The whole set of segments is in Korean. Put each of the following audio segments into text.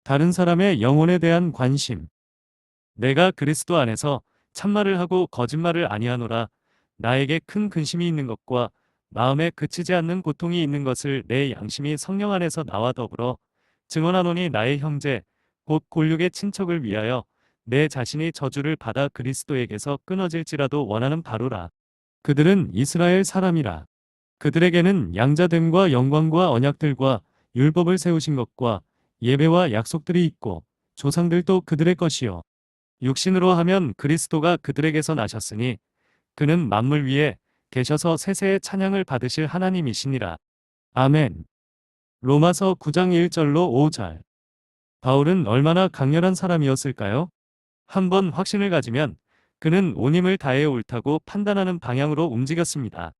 다른 사람의 영혼에 대한 관심. 내가 그리스도 안에서 참말을 하고 거짓말을 아니하노라. 나에게 큰 근심이 있는 것과 마음에 그치지 않는 고통이 있는 것을 내 양심이 성령 안에서 나와 더불어 증언하노니, 나의 형제 곧 골육의 친척을 위하여 내 자신이 저주를 받아 그리스도에게서 끊어질지라도 원하는 바로라. 그들은 이스라엘 사람이라. 그들에게는 양자됨과 영광과 언약들과 율법을 세우신 것과 예배와 약속들이 있고 조상들도 그들의 것이요 육신으로 하면 그리스도가 그들에게서 나셨으니 그는 만물 위에 계셔서 세세의 찬양을 받으실 하나님이시니라. 아멘. 로마서 9장 1절로 5절. 바울은 얼마나 강렬한 사람이었을까요? 한번 확신을 가지면 그는 온 힘을 다해 옳다고 판단하는 방향으로 움직였습니다.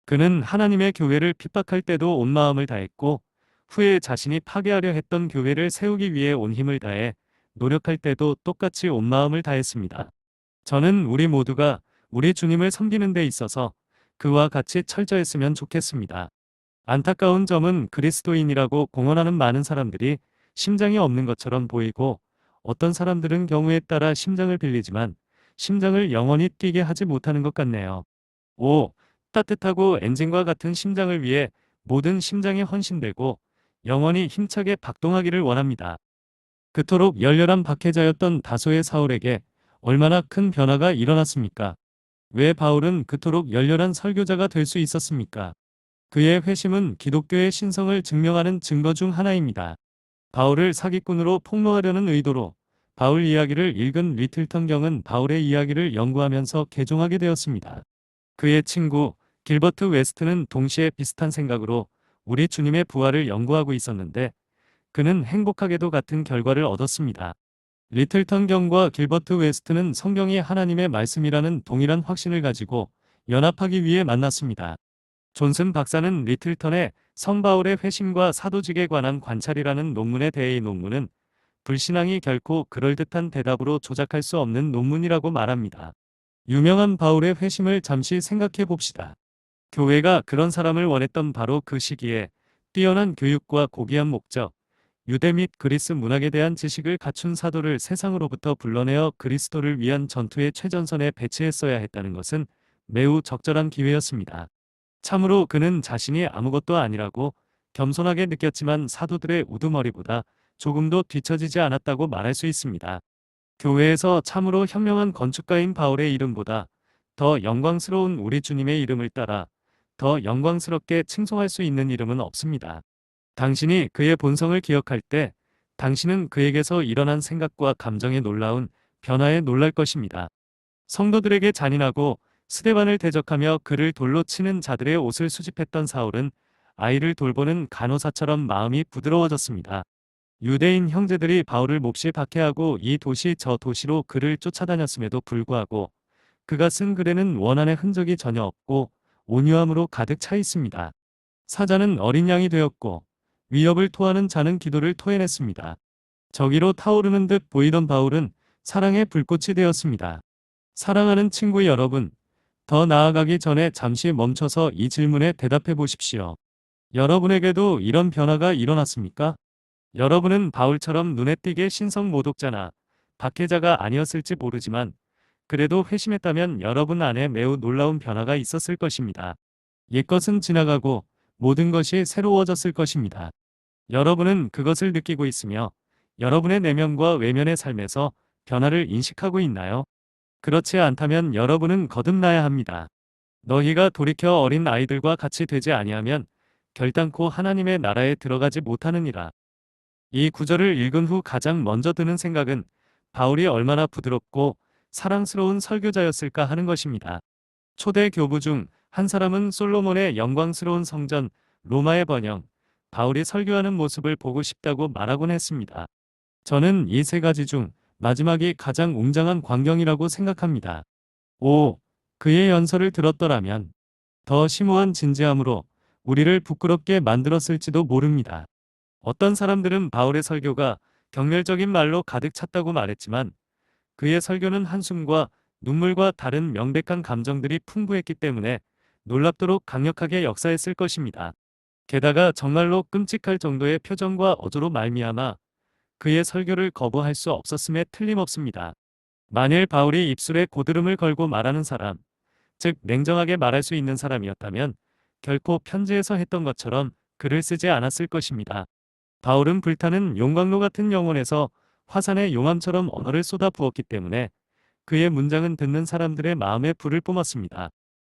그는 하나님의 교회를 핍박할 때도 온 마음을 다했고, 후에 자신이 파괴하려 했던 교회를 세우기 위해 온 힘을 다해 노력할 때도 똑같이 온 마음을 다했습니다. 저는 우리 모두가 우리 주님을 섬기는 데 있어서 그와 같이 철저했으면 좋겠습니다. 안타까운 점은 그리스도인이라고 공언하는 많은 사람들이 심장이 없는 것처럼 보이고, 어떤 사람들은 경우에 따라 심장을 빌리지만 심장을 영원히 뛰게 하지 못하는 것 같네요. 오, 따뜻하고 엔진과 같은 심장을 위해 모든 심장이 헌신되고 영원히 힘차게 박동하기를 원합니다. 그토록 열렬한 박해자였던 다소의 사울에게 얼마나 큰 변화가 일어났습니까? 왜 바울은 그토록 열렬한 설교자가 될 수 있었습니까? 그의 회심은 기독교의 신성을 증명하는 증거 중 하나입니다. 바울을 사기꾼으로 폭로하려는 의도로 바울 이야기를 읽은 리틀턴 경은 바울의 이야기를 연구하면서 개종하게 되었습니다. 그의 친구 길버트 웨스트는 동시에 비슷한 생각으로 우리 주님의 부활을 연구하고 있었는데, 그는 행복하게도 같은 결과를 얻었습니다. 리틀턴 경과 길버트 웨스트는 성경이 하나님의 말씀이라는 동일한 확신을 가지고 연합하기 위해 만났습니다. 존슨 박사는 리틀턴의 성바울의 회심과 사도직에 관한 관찰이라는 논문에 대해, 이 논문은 불신앙이 결코 그럴듯한 대답으로 조작할 수 없는 논문이라고 말합니다. 유명한 바울의 회심을 잠시 생각해 봅시다. 교회가 그런 사람을 원했던 바로 그 시기에 뛰어난 교육과 고귀한 목적, 유대 및 그리스 문학에 대한 지식을 갖춘 사도를 세상으로부터 불러내어 그리스도를 위한 전투의 최전선에 배치했어야 했다는 것은 매우 적절한 기회였습니다. 참으로 그는 자신이 아무것도 아니라고 겸손하게 느꼈지만 사도들의 우두머리보다 조금도 뒤처지지 않았다고 말할 수 있습니다. 교회에서 참으로 현명한 건축가인 바울의 이름보다 더 영광스러운 우리 주님의 이름을 따라 더 영광스럽게 칭송할 수 있는 이름은 없습니다. 당신이 그의 본성을 기억할 때 당신은 그에게서 일어난 생각과 감정의 놀라운 변화에 놀랄 것입니다. 성도들에게 잔인하고 스데반을 대적하며 그를 돌로 치는 자들의 옷을 수집했던 사울은 아이를 돌보는 간호사처럼 마음이 부드러워졌습니다. 유대인 형제들이 바울을 몹시 박해하고 이 도시 저 도시로 그를 쫓아다녔음에도 불구하고 그가 쓴 글에는 원한의 흔적이 전혀 없고 온유함으로 가득 차 있습니다. 사자는 어린 양이 되었고 위협을 토하는 자는 기도를 토해냈습니다. 저기로 타오르는 듯 보이던 바울은 사랑의 불꽃이 되었습니다. 사랑하는 친구 여러분, 더 나아가기 전에 잠시 멈춰서 이 질문에 대답해 보십시오. 여러분에게도 이런 변화가 일어났습니까? 여러분은 바울처럼 눈에 띄게 신성 모독자나 박해자가 아니었을지 모르지만 그래도 회심했다면 여러분 안에 매우 놀라운 변화가 있었을 것입니다. 옛것은 지나가고 모든 것이 새로워졌을 것입니다. 여러분은 그것을 느끼고 있으며 여러분의 내면과 외면의 삶에서 변화를 인식하고 있나요? 그렇지 않다면 여러분은 거듭나야 합니다. 너희가 돌이켜 어린 아이들과 같이 되지 아니하면 결단코 하나님의 나라에 들어가지 못하느니라. 이 구절을 읽은 후 가장 먼저 드는 생각은 바울이 얼마나 부드럽고 사랑스러운 설교자였을까 하는 것입니다. 초대 교부 중 한 사람은 솔로몬의 영광스러운 성전 로마의 번영, 바울이 설교하는 모습을 보고 싶다고 말하곤 했습니다. 저는 이 세 가지 중 마지막이 가장 웅장한 광경이라고 생각합니다. 오, 그의 연설을 들었더라면 더 심오한 진지함으로 우리를 부끄럽게 만들었을지도 모릅니다. 어떤 사람들은 바울의 설교가 경멸적인 말로 가득 찼다고 말했지만 그의 설교는 한숨과 눈물과 다른 명백한 감정들이 풍부했기 때문에 놀랍도록 강력하게 역사했을 것입니다. 게다가 정말로 끔찍할 정도의 표정과 어조로 말미암아 그의 설교를 거부할 수 없었음에 틀림없습니다. 만일 바울이 입술에 고드름을 걸고 말하는 사람, 즉 냉정하게 말할 수 있는 사람이었다면 결코 편지에서 했던 것처럼 글을 쓰지 않았을 것입니다. 바울은 불타는 용광로 같은 영혼에서 화산의 용암처럼 언어를 쏟아 부었기 때문에 그의 문장은 듣는 사람들의 마음에 불을 뿜었습니다.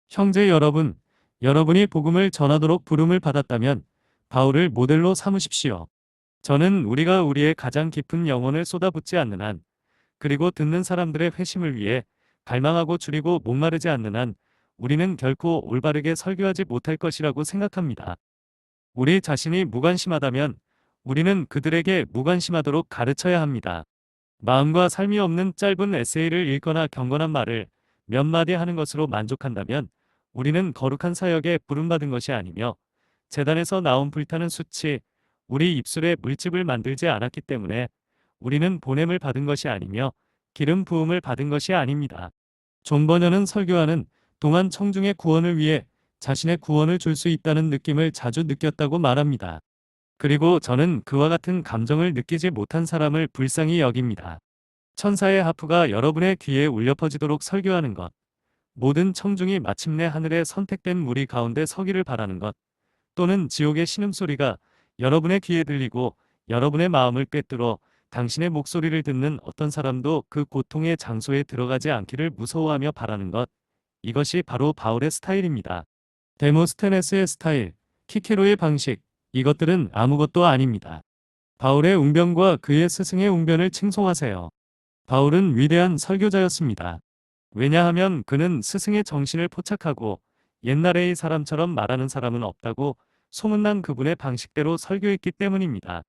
형제 여러분, 여러분이 복음을 전하도록 부름을 받았다면 바울을 모델로 삼으십시오. 저는 우리가 우리의 가장 깊은 영혼을 쏟아붓지 않는 한, 그리고 듣는 사람들의 회심을 위해 갈망하고 줄이고 목마르지 않는 한 우리는 결코 올바르게 설교하지 못할 것이라고 생각합니다. 우리 자신이 무관심하다면 우리는 그들에게 무관심하도록 가르쳐야 합니다. 마음과 삶이 없는 짧은 에세이를 읽거나 경건한 말을 몇 마디 하는 것으로 만족한다면 우리는 거룩한 사역에 부름받은 것이 아니며 제단에서 나온 불타는 숯이 우리 입술에 물집을 만들지 않았기 때문에 우리는 보냄을 받은 것이 아니며 기름 부음을 받은 것이 아닙니다. 존 버녀는 설교하는 동안 청중의 구원을 위해 자신의 구원을 줄 수 있다는 느낌을 자주 느꼈다고 말합니다. 그리고 저는 그와 같은 감정을 느끼지 못한 사람을 불쌍히 여깁니다. 천사의 하프가 여러분의 귀에 울려 퍼지도록 설교하는 것, 모든 청중이 마침내 하늘의 선택된 무리 가운데 서기를 바라는 것, 또는 지옥의 신음소리가 여러분의 귀에 들리고 여러분의 마음을 꿰뚫어 당신의 목소리를 듣는 어떤 사람도 그 고통의 장소에 들어가지 않기를 무서워하며 바라는 것, 이것이 바로 바울의 스타일입니다. 데모스테네스의 스타일, 키케로의 방식, 이것들은 아무것도 아닙니다. 바울의 웅변과 그의 스승의 웅변을 칭송하세요. 바울은 위대한 설교자였습니다. 왜냐하면 그는 스승의 정신을 포착하고 옛날의 사람처럼 말하는 사람은 없다고 소문난 그분의 방식대로 설교했기 때문입니다.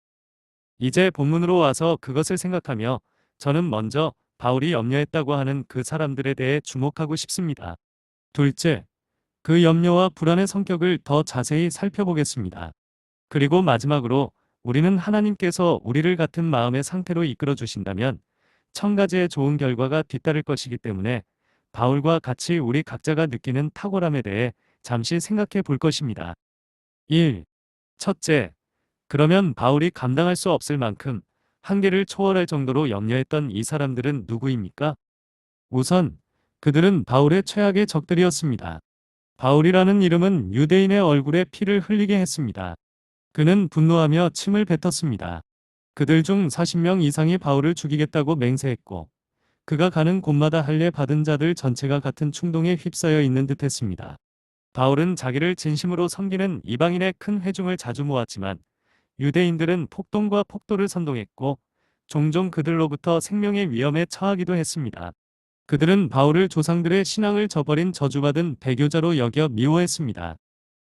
이제 본문으로 와서 그것을 생각하며 저는 먼저 바울이 염려했다고 하는 그 사람들에 대해 주목하고 싶습니다. 둘째, 그 염려와 불안의 성격을 더 자세히 살펴보겠습니다. 그리고 마지막으로 우리는 하나님께서 우리를 같은 마음의 상태로 이끌어 주신다면 천 가지의 좋은 결과가 뒤따를 것이기 때문에 바울과 같이 우리 각자가 느끼는 탁월함에 대해 잠시 생각해 볼 것입니다. 1. 첫째, 그러면 바울이 감당할 수 없을 만큼 한계를 초월할 정도로 염려했던 이 사람들은 누구입니까? 우선 그들은 바울의 최악의 적들이었습니다. 바울이라는 이름은 유대인의 얼굴에 피를 흘리게 했습니다. 그는 분노하며 침을 뱉었습니다. 그들 중 40명 이상이 바울을 죽이겠다고 맹세했고 그가 가는 곳마다 할례 받은 자들 전체가 같은 충동에 휩싸여 있는 듯했습니다. 바울은 자기를 진심으로 섬기는 이방인의 큰 회중을 자주 모았지만 유대인들은 폭동과 폭도를 선동했고 종종 그들로부터 생명의 위험에 처하기도 했습니다. 그들은 바울을 조상들의 신앙을 저버린 저주받은 배교자로 여겨 미워했습니다.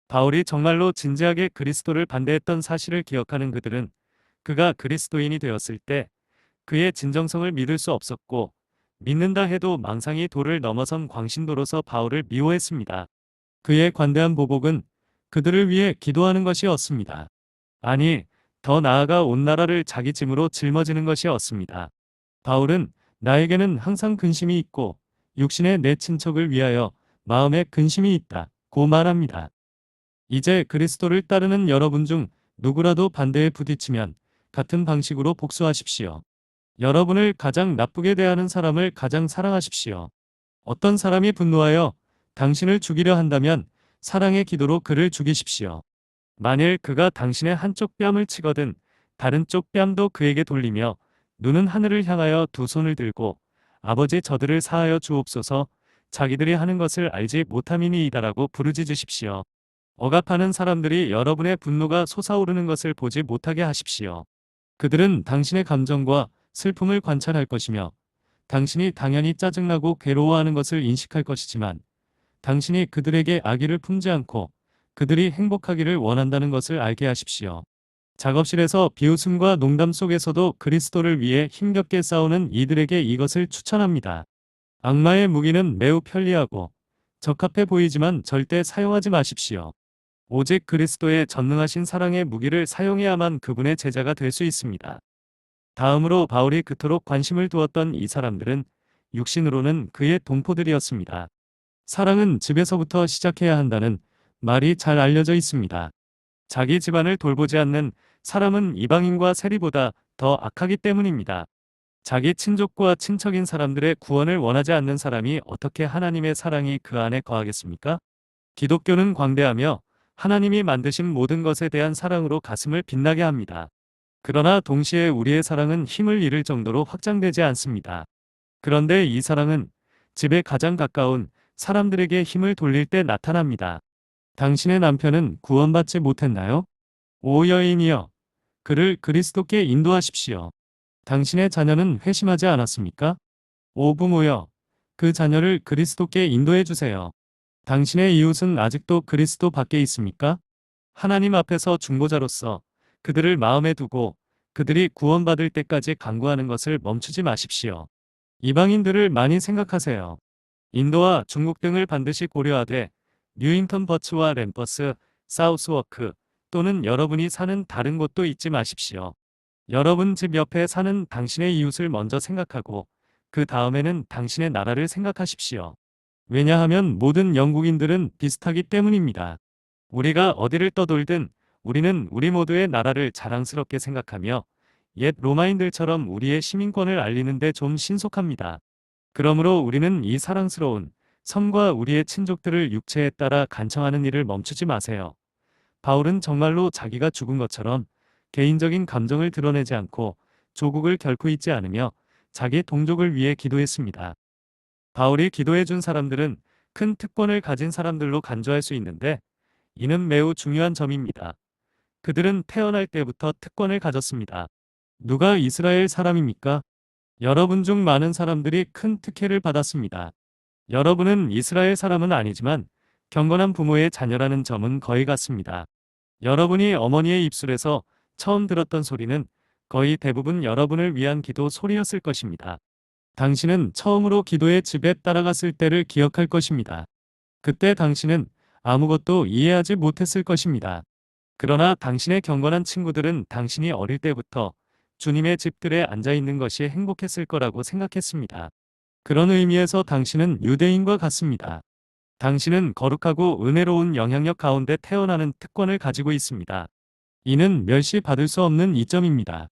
바울이 정말로 진지하게 그리스도를 반대했던 사실을 기억하는 그들은 그가 그리스도인이 되었을 때 그의 진정성을 믿을 수 없었고 믿는다 해도 망상이 도를 넘어선 광신도로서 바울을 미워했습니다. 그의 관대한 보복은 그들을 위해 기도하는 것이었습니다. 아니, 더 나아가 온 나라를 자기 짐으로 짊어지는 것이었습니다. 바울은 나에게는 항상 근심이 있고 육신의 내 친척을 위하여 마음에 근심이 있다고 말합니다. 이제 그리스도를 따르는 여러분 중 누구라도 반대에 부딪히면 같은 방식으로 복수하십시오. 여러분을 가장 나쁘게 대하는 사람을 가장 사랑하십시오. 어떤 사람이 분노하여 당신을 죽이려 한다면 사랑의 기도로 그를 죽이십시오. 만일 그가 당신의 한쪽 뺨을 치거든 다른 쪽 뺨도 그에게 돌리며 눈은 하늘을 향하여 두 손을 들고 아버지 저들을 사하여 주옵소서 자기들이 하는 것을 알지 못함이니이다라고 부르짖으십시오. 억압하는 사람들이 여러분의 분노가 솟아오르는 것을 보지 못하게 하십시오. 그들은 당신의 감정과 슬픔을 관찰할 것이며 당신이 당연히 짜증나고 괴로워하는 것을 인식할 것이지만 당신이 그들에게 악의를 품지 않고 그들이 행복하기를 원한다는 것을 알게 하십시오. 작업실에서 비웃음과 농담 속에서도 그리스도를 위해 힘겹게 싸우는 이들에게 이것을 추천합니다. 악마의 무기는 매우 편리하고 적합해 보이지만 절대 사용하지 마십시오. 오직 그리스도의 전능하신 사랑의 무기를 사용해야만 그분의 제자가 될 수 있습니다. 다음으로 바울이 그토록 관심을 두었던 이 사람들은 육신으로는 그의 동포들이었습니다. 사랑은 집에서부터 시작해야 한다는 말이 잘 알려져 있습니다. 자기 집안을 돌보지 않는 사람은 이방인과 세리보다 더 악하기 때문입니다. 자기 친족과 친척인 사람들의 구원을 원하지 않는 사람이 어떻게 하나님의 사랑이 그 안에 거하겠습니까? 기독교는 광대하며 하나님이 만드신 모든 것에 대한 사랑으로 가슴을 빛나게 합니다. 그러나 동시에 우리의 사랑은 힘을 잃을 정도로 확장되지 않습니다. 그런데 이 사랑은 집에 가장 가까운 사람들에게 힘을 돌릴 때 나타납니다. 당신의 남편은 구원받지 못했나요? 오 여인이여, 그를 그리스도께 인도하십시오. 당신의 자녀는 회심하지 않았습니까? 오 부모여, 그 자녀를 그리스도께 인도해 주세요. 당신의 이웃은 아직도 그리스도 밖에 있습니까? 하나님 앞에서 중보자로서 그들을 마음에 두고 그들이 구원받을 때까지 간구하는 것을 멈추지 마십시오. 이방인들을 많이 생각하세요. 인도와 중국 등을 반드시 고려하되 뉴잉턴 버츠와 램퍼스, 사우스워크 또는 여러분이 사는 다른 곳도 잊지 마십시오. 여러분 집 옆에 사는 당신의 이웃을 먼저 생각하고 그 다음에는 당신의 나라를 생각하십시오. 왜냐하면 모든 영국인들은 비슷하기 때문입니다. 우리가 어디를 떠돌든 우리는 우리 모두의 나라를 자랑스럽게 생각하며 옛 로마인들처럼 우리의 시민권을 알리는데 좀 신속합니다. 그러므로 우리는 이 사랑스러운 섬과 우리의 친족들을 육체에 따라 간청하는 일을 멈추지 마세요. 바울은 정말로 자기가 죽은 것처럼 개인적인 감정을 드러내지 않고 조국을 결코 잊지 않으며 자기 동족을 위해 기도했습니다. 바울이 기도해 준 사람들은 큰 특권을 가진 사람들로 간주할 수 있는데 이는 매우 중요한 점입니다. 그들은 태어날 때부터 특권을 가졌습니다. 누가 이스라엘 사람입니까? 여러분 중 많은 사람들이 큰 특혜를 받았습니다. 여러분은 이스라엘 사람은 아니지만 경건한 부모의 자녀라는 점은 거의 같습니다. 여러분이 어머니의 입술에서 처음 들었던 소리는 거의 대부분 여러분을 위한 기도 소리였을 것입니다. 당신은 처음으로 기도의 집에 따라갔을 때를 기억할 것입니다. 그때 당신은 아무것도 이해하지 못했을 것입니다. 그러나 당신의 경건한 친구들은 당신이 어릴 때부터 주님의 집들에 앉아 있는 것이 행복했을 거라고 생각했습니다. 그런 의미에서 당신은 유대인과 같습니다. 당신은 거룩하고 은혜로운 영향력 가운데 태어나는 특권을 가지고 있습니다. 이는 멸시받을 수 없는 이점입니다.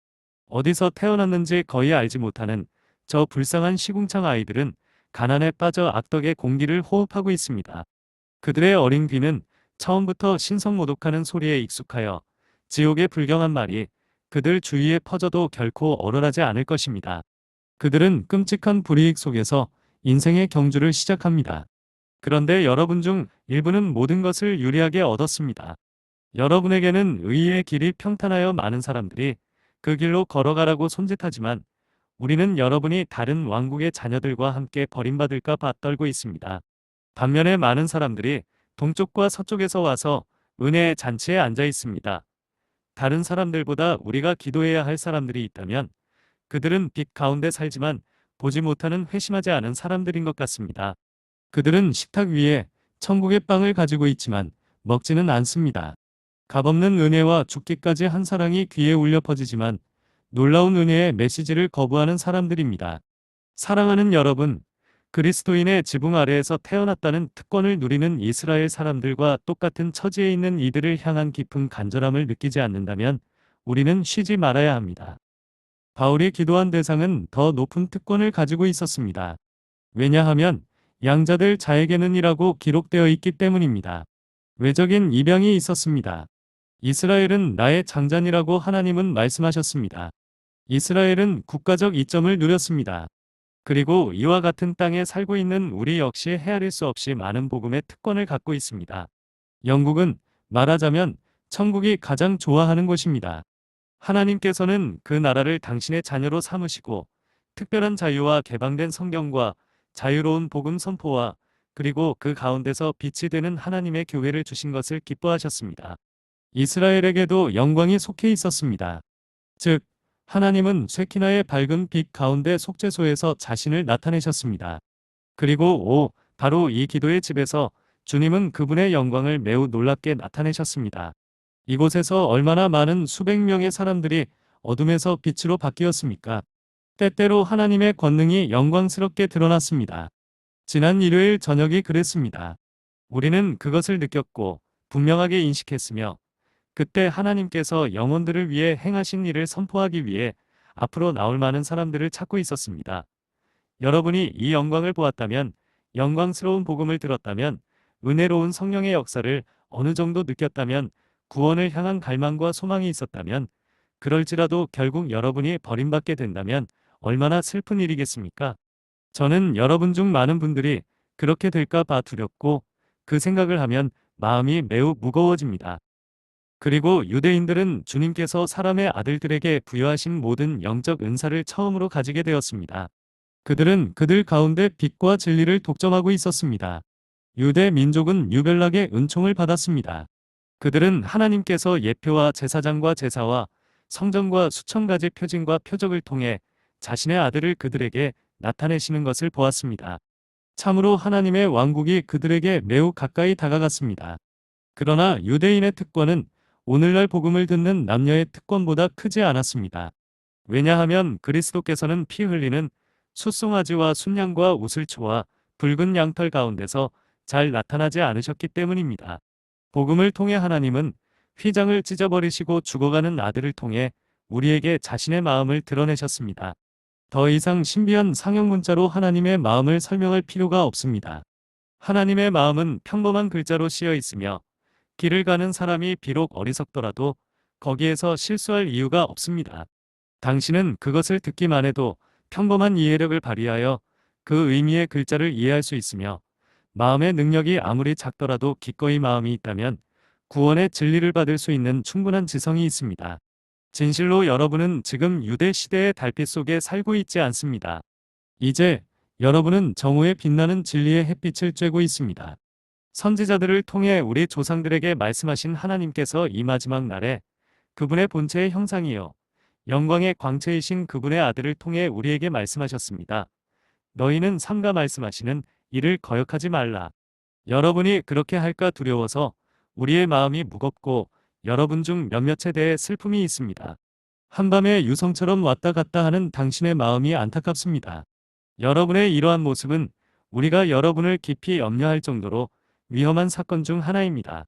어디서 태어났는지 거의 알지 못하는 저 불쌍한 시궁창 아이들은 가난에 빠져 악덕의 공기를 호흡하고 있습니다. 그들의 어린 귀는 처음부터 신성모독하는 소리에 익숙하여 지옥의 불경한 말이 그들 주위에 퍼져도 결코 얼얼하지 않을 것입니다. 그들은 끔찍한 불이익 속에서 인생의 경주를 시작합니다. 그런데 여러분 중 일부는 모든 것을 유리하게 얻었습니다. 여러분에게는 의의 길이 평탄하여 많은 사람들이 그 길로 걸어가라고 손짓하지만 우리는 여러분이 다른 왕국의 자녀들과 함께 버림받을까 봐 떨고 있습니다. 반면에 많은 사람들이 동쪽과 서쪽에서 와서 은혜의 잔치에 앉아 있습니다. 다른 사람들보다 우리가 기도해야 할 사람들이 있다면 그들은 빛 가운데 살지만 보지 못하는 회심하지 않은 사람들인 것 같습니다. 그들은 식탁 위에 천국의 빵을 가지고 있지만 먹지는 않습니다. 값없는 은혜와 죽기까지 한 사랑이 귀에 울려 퍼지지만 놀라운 은혜의 메시지를 거부하는 사람들입니다. 사랑하는 여러분, 그리스도인의 지붕 아래에서 태어났다는 특권을 누리는 이스라엘 사람들과 똑같은 처지에 있는 이들을 향한 깊은 간절함을 느끼지 않는다면 우리는 쉬지 말아야 합니다. 바울이 기도한 대상은 더 높은 특권을 가지고 있었습니다. 왜냐하면 양자들 자에게는 이라고 기록되어 있기 때문입니다. 외적인 입양이 있었습니다. 이스라엘은 나의 장자니라고 하나님은 말씀하셨습니다. 이스라엘은 국가적 이점을 누렸습니다. 그리고 이와 같은 땅에 살고 있는 우리 역시 헤아릴 수 없이 많은 복음의 특권을 갖고 있습니다. 영국은 말하자면 천국이 가장 좋아하는 곳입니다. 하나님께서는 그 나라를 당신의 자녀로 삼으시고 특별한 자유와 개방된 성경과 자유로운 복음 선포와 그리고 그 가운데서 빛이 되는 하나님의 교회를 주신 것을 기뻐하셨습니다. 이스라엘에게도 영광이 속해 있었습니다. 즉, 하나님은 쉐키나의 밝은 빛 가운데 속죄소에서 자신을 나타내셨습니다. 그리고 바로 이 기도의 집에서 주님은 그분의 영광을 매우 놀랍게 나타내셨습니다. 이곳에서 얼마나 많은 수백 명의 사람들이 어둠에서 빛으로 바뀌었습니까? 때때로 하나님의 권능이 영광스럽게 드러났습니다. 지난 일요일 저녁이 그랬습니다. 우리는 그것을 느꼈고 분명하게 인식했으며 그때 하나님께서 영혼들을 위해 행하신 일을 선포하기 위해 앞으로 나올 많은 사람들을 찾고 있었습니다. 여러분이 이 영광을 보았다면, 영광스러운 복음을 들었다면, 은혜로운 성령의 역사를 어느 정도 느꼈다면, 구원을 향한 갈망과 소망이 있었다면, 그럴지라도 결국 여러분이 버림받게 된다면 얼마나 슬픈 일이겠습니까? 저는 여러분 중 많은 분들이 그렇게 될까 봐 두렵고, 그 생각을 하면 마음이 매우 무거워집니다. 그리고 유대인들은 주님께서 사람의 아들들에게 부여하신 모든 영적 은사를 처음으로 가지게 되었습니다. 그들은 그들 가운데 빛과 진리를 독점하고 있었습니다. 유대 민족은 유별나게 은총을 받았습니다. 그들은 하나님께서 예표와 제사장과 제사와 성전과 수천 가지 표징과 표적을 통해 자신의 아들을 그들에게 나타내시는 것을 보았습니다. 참으로 하나님의 왕국이 그들에게 매우 가까이 다가갔습니다. 그러나 유대인의 특권은 오늘날 복음을 듣는 남녀의 특권보다 크지 않았습니다. 왜냐하면 그리스도께서는 피 흘리는 숫송아지와 순양과 우슬초와 붉은 양털 가운데서 잘 나타나지 않으셨기 때문입니다. 복음을 통해 하나님은 휘장을 찢어버리시고 죽어가는 아들을 통해 우리에게 자신의 마음을 드러내셨습니다. 더 이상 신비한 상형 문자로 하나님의 마음을 설명할 필요가 없습니다. 하나님의 마음은 평범한 글자로 씌어 있으며 길을 가는 사람이 비록 어리석더라도 거기에서 실수할 이유가 없습니다. 당신은 그것을 듣기만 해도 평범한 이해력을 발휘하여 그 의미의 글자를 이해할 수 있으며 마음의 능력이 아무리 작더라도 기꺼이 마음이 있다면 구원의 진리를 받을 수 있는 충분한 지성이 있습니다. 진실로 여러분은 지금 유대 시대의 달빛 속에 살고 있지 않습니다. 이제 여러분은 정오에 빛나는 진리의 햇빛을 쬐고 있습니다. 선지자들을 통해 우리 조상들에게 말씀하신 하나님께서 이 마지막 날에 그분의 본체의 형상이요 영광의 광채이신 그분의 아들을 통해 우리에게 말씀하셨습니다. 너희는 삼가 말씀하시는 이를 거역하지 말라. 여러분이 그렇게 할까 두려워서 우리의 마음이 무겁고 여러분 중 몇몇에 대해 슬픔이 있습니다. 한밤에 유성처럼 왔다 갔다 하는 당신의 마음이 안타깝습니다. 여러분의 이러한 모습은 우리가 여러분을 깊이 염려할 정도로 위험한 사건 중 하나입니다.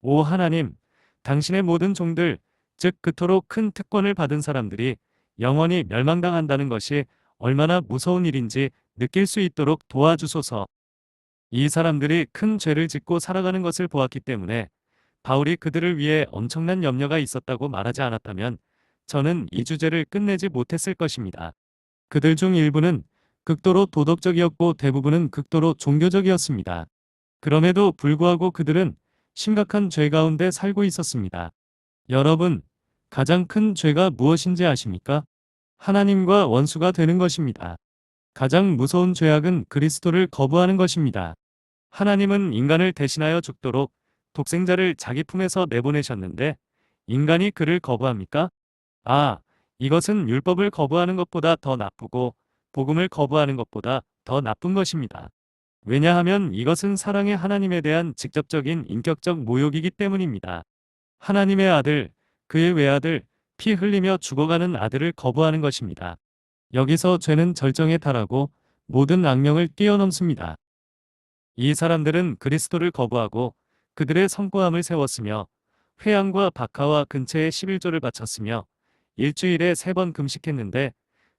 오 하나님, 당신의 모든 종들, 즉 그토록 큰 특권을 받은 사람들이 영원히 멸망당한다는 것이 얼마나 무서운 일인지 느낄 수 있도록 도와주소서. 이 사람들이 큰 죄를 짓고 살아가는 것을 보았기 때문에 바울이 그들을 위해 엄청난 염려가 있었다고 말하지 않았다면 저는 이 주제를 끝내지 못했을 것입니다. 그들 중 일부는 극도로 도덕적이었고 대부분은 극도로 종교적이었습니다. 그럼에도 불구하고 그들은 심각한 죄 가운데 살고 있었습니다. 여러분, 가장 큰 죄가 무엇인지 아십니까? 하나님과 원수가 되는 것입니다. 가장 무서운 죄악은 그리스도를 거부하는 것입니다. 하나님은 인간을 대신하여 죽도록 독생자를 자기 품에서 내보내셨는데 인간이 그를 거부합니까? 아, 이것은 율법을 거부하는 것보다 더 나쁘고 복음을 거부하는 것보다 더 나쁜 것입니다. 왜냐하면 이것은 사랑의 하나님에 대한 직접적인 인격적 모욕이기 때문입니다. 하나님의 아들, 그의 외아들, 피 흘리며 죽어가는 아들을 거부하는 것입니다. 여기서 죄는 절정에 달하고 모든 악명을 뛰어넘습니다. 이 사람들은 그리스도를 거부하고 그들의 성고함을 세웠으며 회양과 박하와 근처에 11조를 바쳤으며 일주일에 3번 금식했는데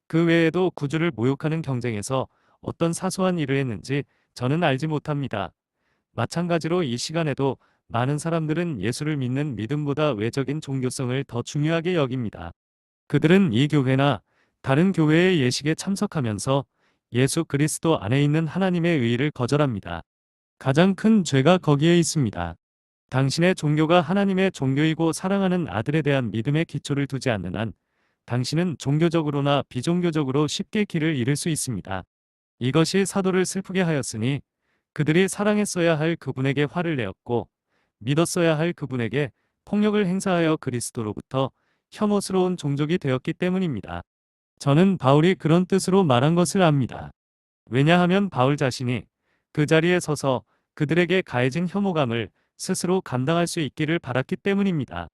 그 외에도 구주를 모욕하는 경쟁에서 어떤 사소한 일을 했는지 저는 알지 못합니다. 마찬가지로 이 시간에도 많은 사람들은 예수를 믿는 믿음보다 외적인 종교성을 더 중요하게 여깁니다. 그들은 이 교회나 다른 교회의 예식에 참석하면서 예수 그리스도 안에 있는 하나님의 의의를 거절합니다. 가장 큰 죄가 거기에 있습니다. 당신의 종교가 하나님의 종교이고 사랑하는 아들에 대한 믿음의 기초를 두지 않는 한 당신은 종교적으로나 비종교적으로 쉽게 길을 잃을 수 있습니다. 이것이 사도를 슬프게 하였으니 그들이 사랑했어야 할 그분에게 화를 내었고 믿었어야 할 그분에게 폭력을 행사하여 그리스도로부터 혐오스러운 종족이 되었기 때문입니다. 저는 바울이 그런 뜻으로 말한 것을 압니다. 왜냐하면 바울 자신이 그 자리에 서서 그들에게 가해진 혐오감을 스스로 감당할 수 있기를 바랐기 때문입니다.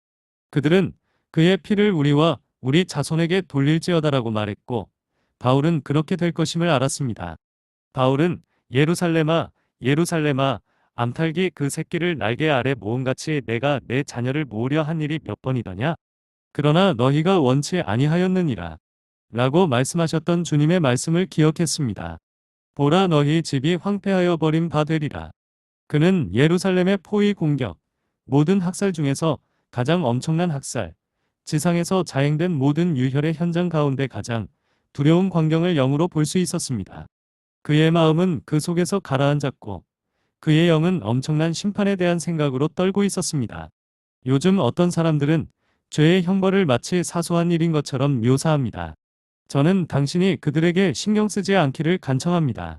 그들은 그의 피를 우리와 우리 자손에게 돌릴지어다라고 말했고 바울은 그렇게 될 것임을 알았습니다. 바울은 예루살렘아 예루살렘아 암탉이 그 새끼를 날개 아래 모음같이 내가 내 자녀를 모으려 한 일이 몇 번이더냐? 그러나 너희가 원치 아니하였느니라. 라고 말씀하셨던 주님의 말씀을 기억했습니다. 보라 너희 집이 황폐하여 버린 바 되리라. 그는 예루살렘의 포위 공격, 모든 학살 중에서 가장 엄청난 학살, 지상에서 자행된 모든 유혈의 현장 가운데 가장 두려운 광경을 영으로 볼 수 있었습니다. 그의 마음은 그 속에서 가라앉았고 그의 영은 엄청난 심판에 대한 생각으로 떨고 있었습니다. 요즘 어떤 사람들은 죄의 형벌을 마치 사소한 일인 것처럼 묘사합니다. 저는 당신이 그들에게 신경 쓰지 않기를 간청합니다.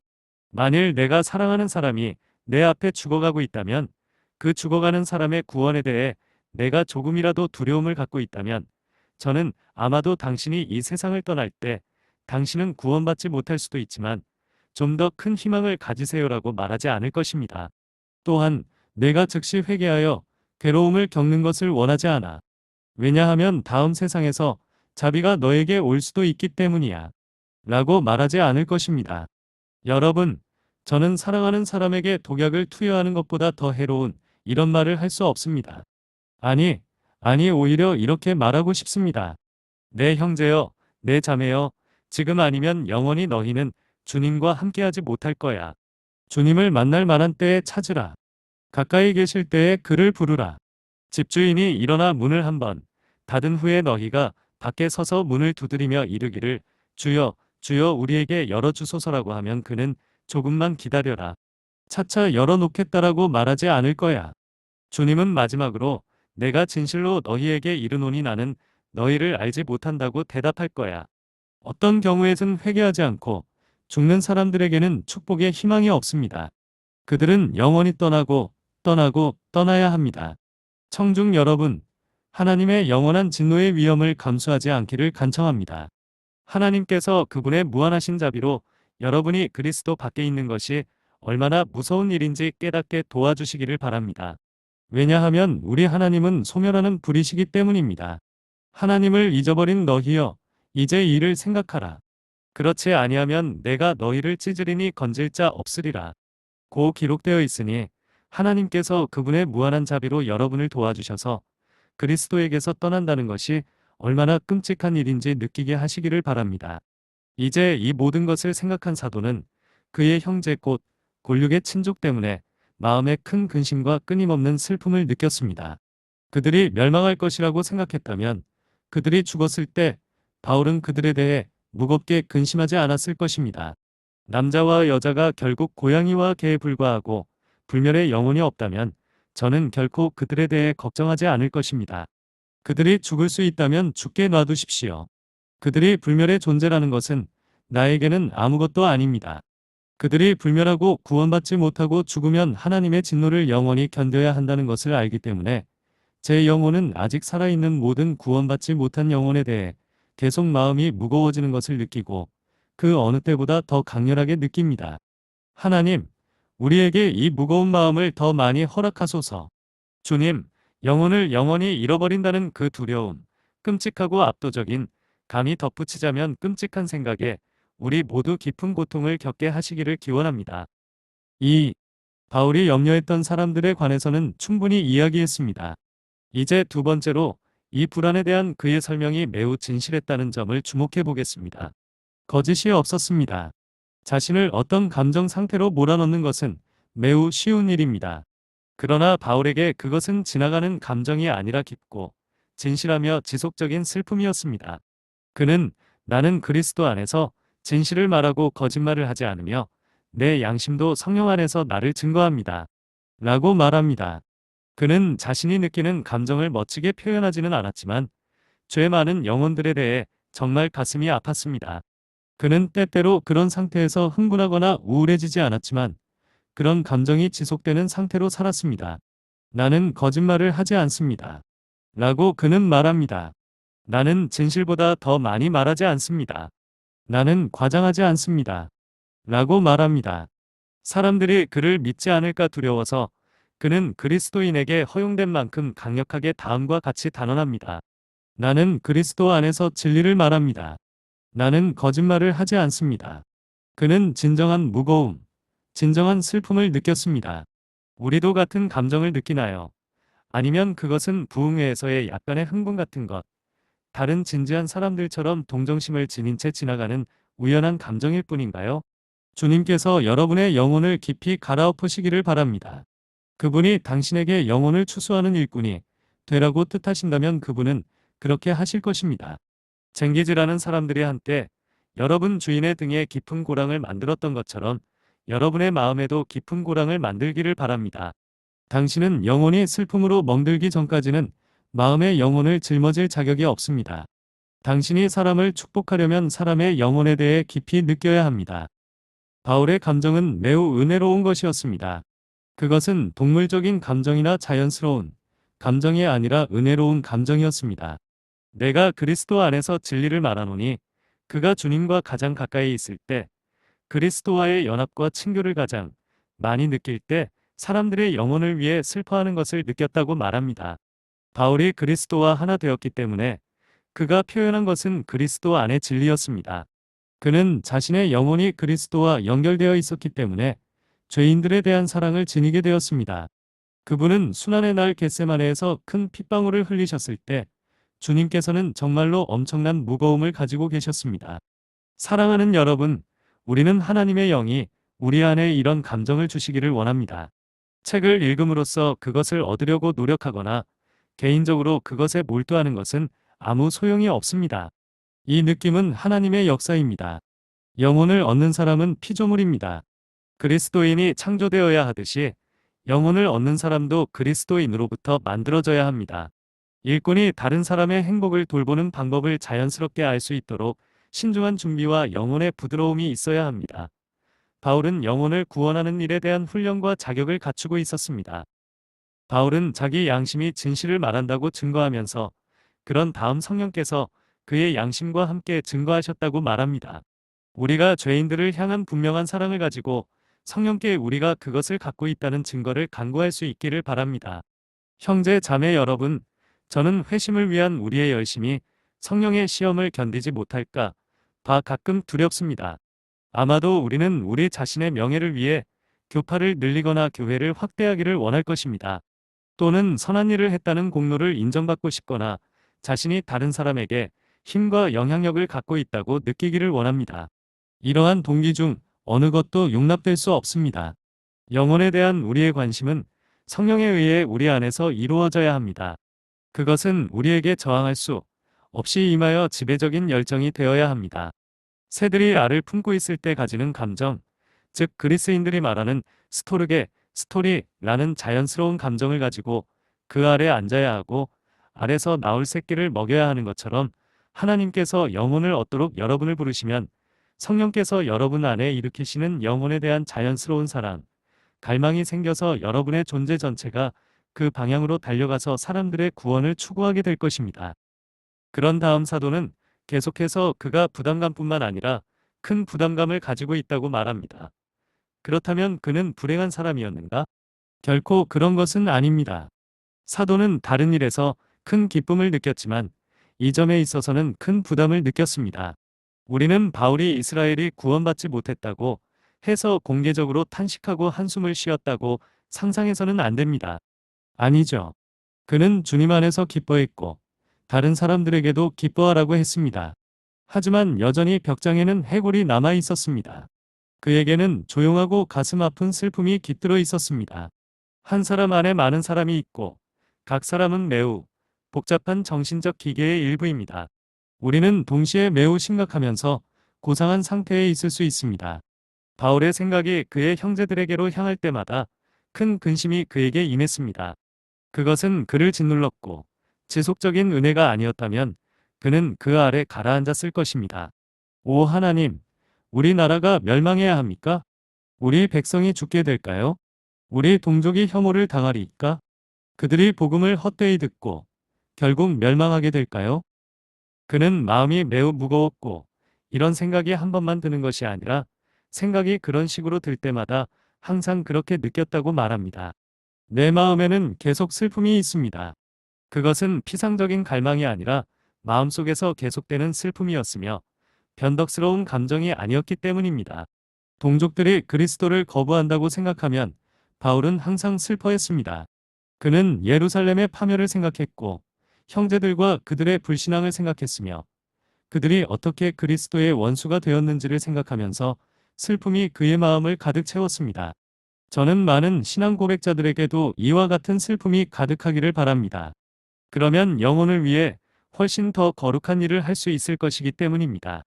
만일 내가 사랑하는 사람이 내 앞에 죽어가고 있다면 그 죽어가는 사람의 구원에 대해 내가 조금이라도 두려움을 갖고 있다면 저는 아마도 당신이 이 세상을 떠날 때 당신은 구원받지 못할 수도 있지만 좀 더 큰 희망을 가지세요라고 말하지 않을 것입니다. 또한 내가 즉시 회개하여 괴로움을 겪는 것을 원하지 않아. 왜냐하면 다음 세상에서 자비가 너에게 올 수도 있기 때문이야. 라고 말하지 않을 것입니다. 여러분, 저는 사랑하는 사람에게 독약을 투여하는 것보다 더 해로운 이런 말을 할 수 없습니다. 아니, 오히려 이렇게 말하고 싶습니다. 내 형제여, 내 자매여, 지금 아니면 영원히 너희는 주님과 함께하지 못할 거야. 주님을 만날 만한 때에 찾으라. 가까이 계실 때에 그를 부르라. 집주인이 일어나 문을 한번 닫은 후에 너희가 밖에 서서 문을 두드리며 이르기를 주여, 주여 우리에게 열어주소서라고 하면 그는 조금만 기다려라. 차차 열어놓겠다라고 말하지 않을 거야. 주님은 마지막으로 내가 진실로 너희에게 이르노니 나는 너희를 알지 못한다고 대답할 거야. 어떤 경우에든 회개하지 않고 죽는 사람들에게는 축복의 희망이 없습니다. 그들은 영원히 떠나야 합니다. 청중 여러분, 하나님의 영원한 진노의 위험을 감수하지 않기를 간청합니다. 하나님께서 그분의 무한하신 자비로 여러분이 그리스도 밖에 있는 것이 얼마나 무서운 일인지 깨닫게 도와주시기를 바랍니다. 왜냐하면 우리 하나님은 소멸하는 불이시기 때문입니다. 하나님을 잊어버린 너희여, 이제 이를 생각하라. 그렇지 아니하면 내가 너희를 찢으리니 건질 자 없으리라. 고 기록되어 있으니 하나님께서 그분의 무한한 자비로 여러분을 도와주셔서 그리스도에게서 떠난다는 것이 얼마나 끔찍한 일인지 느끼게 하시기를 바랍니다. 이제 이 모든 것을 생각한 사도는 그의 형제 곧 골육의 친족 때문에 마음에 큰 근심과 끊임없는 슬픔을 느꼈습니다. 그들이 멸망할 것이라고 생각했다면 그들이 죽었을 때 바울은 그들에 대해 무겁게 근심하지 않았을 것입니다. 남자와 여자가 결국 고양이와 개에 불과하고 불멸의 영혼이 없다면 저는 결코 그들에 대해 걱정하지 않을 것입니다. 그들이 죽을 수 있다면 죽게 놔두십시오. 그들이 불멸의 존재라는 것은 나에게는 아무것도 아닙니다. 그들이 불멸하고 구원받지 못하고 죽으면 하나님의 진노를 영원히 견뎌야 한다는 것을 알기 때문에 제 영혼은 아직 살아있는 모든 구원받지 못한 영혼에 대해 계속 마음이 무거워지는 것을 느끼고 그 어느 때보다 더 강렬하게 느낍니다. 하나님, 우리에게 이 무거운 마음을 더 많이 허락하소서. 주님, 영혼을 영원히 잃어버린다는 그 두려움, 끔찍하고 압도적인, 감히 덧붙이자면 끔찍한 생각에 우리 모두 깊은 고통을 겪게 하시기를 기원합니다. 2. 바울이 염려했던 사람들에 관해서는 충분히 이야기했습니다. 이제 두 번째로 이 불안에 대한 그의 설명이 매우 진실했다는 점을 주목해 보겠습니다. 거짓이 없었습니다. 자신을 어떤 감정 상태로 몰아넣는 것은 매우 쉬운 일입니다. 그러나 바울에게 그것은 지나가는 감정이 아니라 깊고 진실하며 지속적인 슬픔이었습니다. 그는 나는 그리스도 안에서 진실을 말하고 거짓말을 하지 않으며 내 양심도 성령 안에서 나를 증거합니다. 라고 말합니다. 그는 자신이 느끼는 감정을 멋지게 표현하지는 않았지만 죄 많은 영혼들에 대해 정말 가슴이 아팠습니다. 그는 때때로 그런 상태에서 흥분하거나 우울해지지 않았지만 그런 감정이 지속되는 상태로 살았습니다. 나는 거짓말을 하지 않습니다. 라고 그는 말합니다. 나는 진실보다 더 많이 말하지 않습니다. 나는 과장하지 않습니다. 라고 말합니다. 사람들이 그를 믿지 않을까 두려워서 그는 그리스도인에게 허용된 만큼 강력하게 다음과 같이 단언합니다. 나는 그리스도 안에서 진리를 말합니다. 나는 거짓말을 하지 않습니다. 그는 진정한 무거움, 진정한 슬픔을 느꼈습니다. 우리도 같은 감정을 느끼나요? 아니면 그것은 부흥회에서의 약간의 흥분 같은 것, 다른 진지한 사람들처럼 동정심을 지닌 채 지나가는 우연한 감정일 뿐인가요? 주님께서 여러분의 영혼을 깊이 갈아엎으시기를 바랍니다. 그분이 당신에게 영혼을 추수하는 일꾼이 되라고 뜻하신다면 그분은 그렇게 하실 것입니다. 쟁기질하는 사람들이 한때 여러분 주인의 등에 깊은 고랑을 만들었던 것처럼 여러분의 마음에도 깊은 고랑을 만들기를 바랍니다. 당신은 영혼이 슬픔으로 멍들기 전까지는 마음의 영혼을 짊어질 자격이 없습니다. 당신이 사람을 축복하려면 사람의 영혼에 대해 깊이 느껴야 합니다. 바울의 감정은 매우 은혜로운 것이었습니다. 그것은 동물적인 감정이나 자연스러운 감정이 아니라 은혜로운 감정이었습니다. 내가 그리스도 안에서 진리를 말하노니 그가 주님과 가장 가까이 있을 때 그리스도와의 연합과 친교를 가장 많이 느낄 때 사람들의 영혼을 위해 슬퍼하는 것을 느꼈다고 말합니다. 바울이 그리스도와 하나 되었기 때문에 그가 표현한 것은 그리스도 안의 진리였습니다. 그는 자신의 영혼이 그리스도와 연결되어 있었기 때문에 죄인들에 대한 사랑을 지니게 되었습니다. 그분은 순환의 날 겟세마네에서 큰 핏방울을 흘리셨을 때 주님께서는 정말로 엄청난 무거움을 가지고 계셨습니다. 사랑하는 여러분, 우리는 하나님의 영이 우리 안에 이런 감정을 주시기를 원합니다. 책을 읽음으로써 그것을 얻으려고 노력하거나 개인적으로 그것에 몰두하는 것은 아무 소용이 없습니다. 이 느낌은 하나님의 역사입니다. 영혼을 얻는 사람은 피조물입니다. 그리스도인이 창조되어야 하듯이 영혼을 얻는 사람도 그리스도인으로부터 만들어져야 합니다. 일꾼이 다른 사람의 행복을 돌보는 방법을 자연스럽게 알 수 있도록 신중한 준비와 영혼의 부드러움이 있어야 합니다. 바울은 영혼을 구원하는 일에 대한 훈련과 자격을 갖추고 있었습니다. 바울은 자기 양심이 진실을 말한다고 증거하면서 그런 다음 성령께서 그의 양심과 함께 증거하셨다고 말합니다. 우리가 죄인들을 향한 분명한 사랑을 가지고 성령께 우리가 그것을 갖고 있다는 증거를 간구할 수 있기를 바랍니다. 형제 자매 여러분, 저는 회심을 위한 우리의 열심이 성령의 시험을 견디지 못할까 봐 가끔 두렵습니다. 아마도 우리는 우리 자신의 명예를 위해 교파를 늘리거나 교회를 확대하기를 원할 것입니다. 또는 선한 일을 했다는 공로를 인정받고 싶거나 자신이 다른 사람에게 힘과 영향력을 갖고 있다고 느끼기를 원합니다. 이러한 동기 중 어느 것도 용납될 수 없습니다. 영혼에 대한 우리의 관심은 성령에 의해 우리 안에서 이루어져야 합니다. 그것은 우리에게 저항할 수 없이 임하여 지배적인 열정이 되어야 합니다. 새들이 알을 품고 있을 때 가지는 감정, 즉 그리스인들이 말하는 스토리라는 자연스러운 감정을 가지고 그 알에 앉아야 하고 알에서 나올 새끼를 먹여야 하는 것처럼 하나님께서 영혼을 얻도록 여러분을 부르시면 성령께서 여러분 안에 일으키시는 영혼에 대한 자연스러운 사랑, 갈망이 생겨서 여러분의 존재 전체가 그 방향으로 달려가서 사람들의 구원을 추구하게 될 것입니다. 그런 다음 사도는 계속해서 그가 부담감뿐만 아니라 큰 부담감을 가지고 있다고 말합니다. 그렇다면 그는 불행한 사람이었는가? 결코 그런 것은 아닙니다. 사도는 다른 일에서 큰 기쁨을 느꼈지만 이 점에 있어서는 큰 부담을 느꼈습니다. 우리는 바울이 이스라엘이 구원받지 못했다고 해서 공개적으로 탄식하고 한숨을 쉬었다고 상상해서는 안 됩니다. 아니죠. 그는 주님 안에서 기뻐했고 다른 사람들에게도 기뻐하라고 했습니다. 하지만 여전히 벽장에는 해골이 남아 있었습니다. 그에게는 조용하고 가슴 아픈 슬픔이 깃들어 있었습니다. 한 사람 안에 많은 사람이 있고 각 사람은 매우 복잡한 정신적 기계의 일부입니다. 우리는 동시에 매우 심각하면서 고상한 상태에 있을 수 있습니다. 바울의 생각이 그의 형제들에게로 향할 때마다 큰 근심이 그에게 임했습니다. 그것은 그를 짓눌렀고 지속적인 은혜가 아니었다면 그는 그 아래 가라앉았을 것입니다. 오 하나님, 우리 나라가 멸망해야 합니까? 우리 백성이 죽게 될까요? 우리 동족이 혐오를 당하리이까? 그들이 복음을 헛되이 듣고 결국 멸망하게 될까요? 그는 마음이 매우 무거웠고 이런 생각이 한 번만 드는 것이 아니라 생각이 그런 식으로 들 때마다 항상 그렇게 느꼈다고 말합니다. 내 마음에는 계속 슬픔이 있습니다. 그것은 피상적인 갈망이 아니라 마음속에서 계속되는 슬픔이었으며 변덕스러운 감정이 아니었기 때문입니다. 동족들이 그리스도를 거부한다고 생각하면 바울은 항상 슬퍼했습니다. 그는 예루살렘의 파멸을 생각했고 형제들과 그들의 불신앙을 생각했으며 그들이 어떻게 그리스도의 원수가 되었는지를 생각하면서 슬픔이 그의 마음을 가득 채웠습니다. 저는 많은 신앙 고백자들에게도 이와 같은 슬픔이 가득하기를 바랍니다. 그러면 영혼을 위해 훨씬 더 거룩한 일을 할 수 있을 것이기 때문입니다.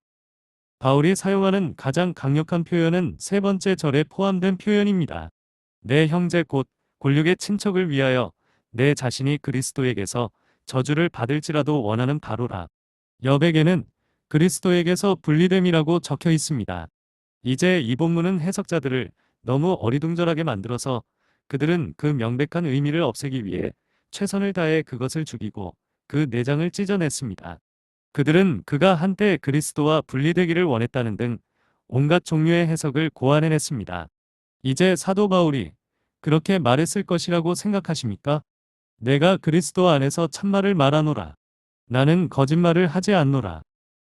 바울이 사용하는 가장 강력한 표현은 세 번째 절에 포함된 표현입니다. 내 형제 곧 골육의 친척을 위하여 내 자신이 그리스도에게서 저주를 받을지라도 원하는 바로라. 여백에는 그리스도에게서 분리됨이라고 적혀 있습니다. 이제 이 본문은 해석자들을 너무 어리둥절하게 만들어서 그들은 그 명백한 의미를 없애기 위해 최선을 다해 그것을 죽이고 그 내장을 찢어냈습니다. 그들은 그가 한때 그리스도와 분리되기를 원했다는 등 온갖 종류의 해석을 고안해냈습니다. 이제 사도 바울이 그렇게 말했을 것이라고 생각하십니까? 내가 그리스도 안에서 참말을 말하노라. 나는 거짓말을 하지 않노라.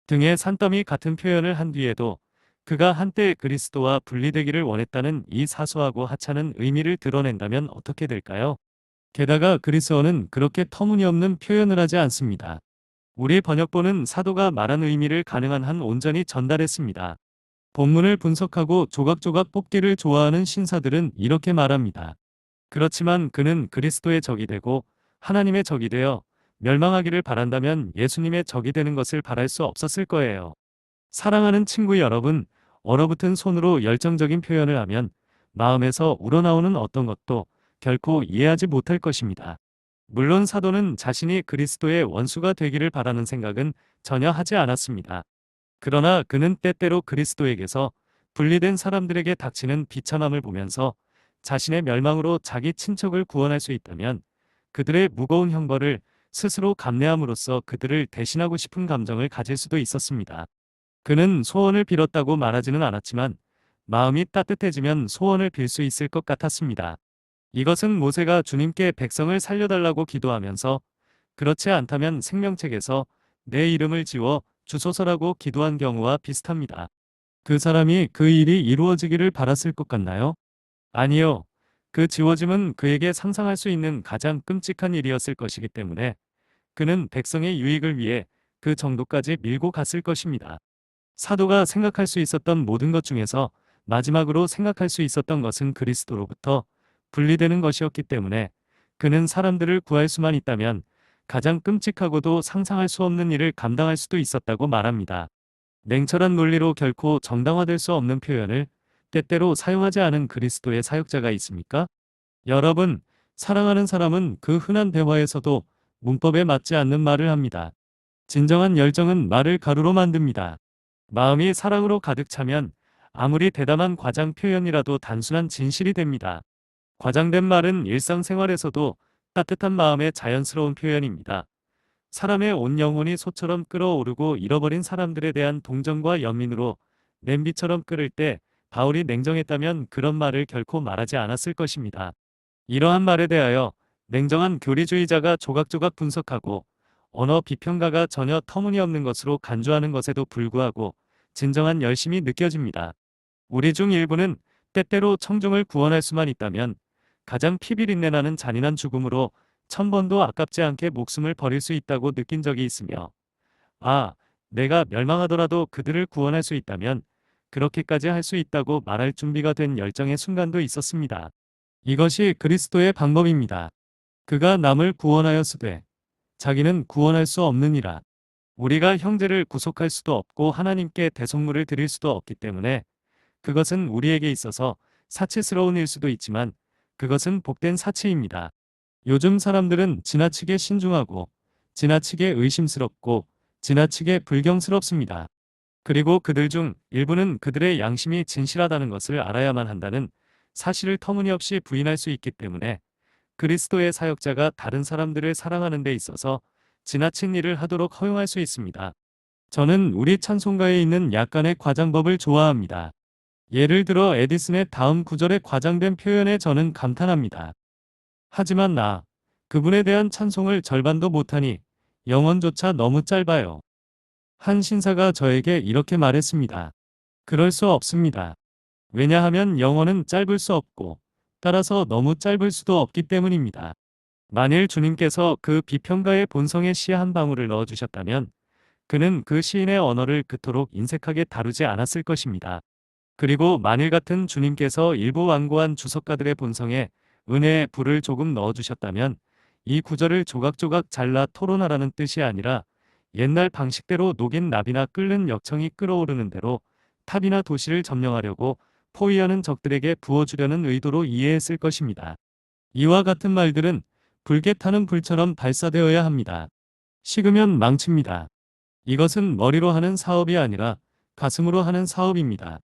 등의 산더미 같은 표현을 한 뒤에도 그가 한때 그리스도와 분리되기를 원했다는 이 사소하고 하찮은 의미를 드러낸다면 어떻게 될까요? 게다가 그리스어는 그렇게 터무니없는 표현을 하지 않습니다. 우리 번역본은 사도가 말한 의미를 가능한 한 온전히 전달했습니다. 본문을 분석하고 조각조각 뽑기를 좋아하는 신사들은 이렇게 말합니다. 그렇지만 그는 그리스도의 적이 되고 하나님의 적이 되어 멸망하기를 바란다면 예수님의 적이 되는 것을 바랄 수 없었을 거예요. 사랑하는 친구 여러분, 얼어붙은 손으로 열정적인 표현을 하면 마음에서 우러나오는 어떤 것도 결코 이해하지 못할 것입니다. 물론 사도는 자신이 그리스도의 원수가 되기를 바라는 생각은 전혀 하지 않았습니다. 그러나 그는 때때로 그리스도에게서 분리된 사람들에게 닥치는 비참함을 보면서 자신의 멸망으로 자기 친척을 구원할 수 있다면 그들의 무거운 형벌을 스스로 감내함으로써 그들을 대신하고 싶은 감정을 가질 수도 있었습니다. 그는 소원을 빌었다고 말하지는 않았지만 마음이 따뜻해지면 소원을 빌 수 있을 것 같았습니다. 이것은 모세가 주님께 백성을 살려달라고 기도하면서 그렇지 않다면 생명책에서 내 이름을 지워 주소서라고 기도한 경우와 비슷합니다. 그 사람이 그 일이 이루어지기를 바랐을 것 같나요? 아니요. 그 지워짐은 그에게 상상할 수 있는 가장 끔찍한 일이었을 것이기 때문에 그는 백성의 유익을 위해 그 정도까지 밀고 갔을 것입니다. 사도가 생각할 수 있었던 모든 것 중에서 마지막으로 생각할 수 있었던 것은 그리스도로부터 분리되는 것이었기 때문에 그는 사람들을 구할 수만 있다면 가장 끔찍하고도 상상할 수 없는 일을 감당할 수도 있었다고 말합니다. 냉철한 논리로 결코 정당화될 수 없는 표현을 때때로 사용하지 않은 그리스도의 사역자가 있습니까? 여러분, 사랑하는 사람은 그 흔한 대화에서도 문법에 맞지 않는 말을 합니다. 진정한 열정은 말을 가루로 만듭니다. 마음이 사랑으로 가득 차면 아무리 대담한 과장 표현이라도 단순한 진실이 됩니다. 과장된 말은 일상생활에서도 따뜻한 마음의 자연스러운 표현입니다. 사람의 온 영혼이 소처럼 끓어오르고 잃어버린 사람들에 대한 동정과 연민으로 냄비처럼 끓을 때 바울이 냉정했다면 그런 말을 결코 말하지 않았을 것입니다. 이러한 말에 대하여 냉정한 교리주의자가 조각조각 분석하고 언어 비평가가 전혀 터무니없는 것으로 간주하는 것에도 불구하고 진정한 열심이 느껴집니다. 우리 중 일부는 때때로 청중을 구원할 수만 있다면 가장 피비린내 나는 잔인한 죽음으로 1000번도 아깝지 않게 목숨을 버릴 수 있다고 느낀 적이 있으며 내가 멸망하더라도 그들을 구원할 수 있다면 그렇게까지 할 수 있다고 말할 준비가 된 열정의 순간도 있었습니다. 이것이 그리스도의 방법입니다. 그가 남을 구원하였으되 자기는 구원할 수 없느니라. 우리가 형제를 구속할 수도 없고 하나님께 대속물을 드릴 수도 없기 때문에 그것은 우리에게 있어서 사치스러운 일 수도 있지만 그것은 복된 사치입니다. 요즘 사람들은 지나치게 신중하고 지나치게 의심스럽고 지나치게 불경스럽습니다. 그리고 그들 중 일부는 그들의 양심이 진실하다는 것을 알아야만 한다는 사실을 터무니없이 부인할 수 있기 때문에 그리스도의 사역자가 다른 사람들을 사랑하는 데 있어서 지나친 일을 하도록 허용할 수 있습니다. 저는 우리 찬송가에 있는 약간의 과장법을 좋아합니다. 예를 들어 에디슨의 다음 구절의 과장된 표현에 저는 감탄합니다. 하지만 그분에 대한 찬송을 절반도 못하니 영혼조차 너무 짧아요. 한 신사가 저에게 이렇게 말했습니다. 그럴 수 없습니다. 왜냐하면 영혼은 짧을 수 없고 따라서 너무 짧을 수도 없기 때문입니다. 만일 주님께서 그 비평가의 본성에 시 한 방울을 넣어주셨다면 그는 그 시인의 언어를 그토록 인색하게 다루지 않았을 것입니다. 그리고 만일 같은 주님께서 일부 완고한 주석가들의 본성에 은혜의 불을 조금 넣어주셨다면 이 구절을 조각조각 잘라 토론하라는 뜻이 아니라 옛날 방식대로 녹인 나비나 끓는 역청이 끓어오르는 대로 탑이나 도시를 점령하려고 포위하는 적들에게 부어주려는 의도로 이해했을 것입니다. 이와 같은 말들은 불게 타는 불처럼 발사되어야 합니다. 식으면 망칩니다. 이것은 머리로 하는 사업이 아니라 가슴으로 하는 사업입니다.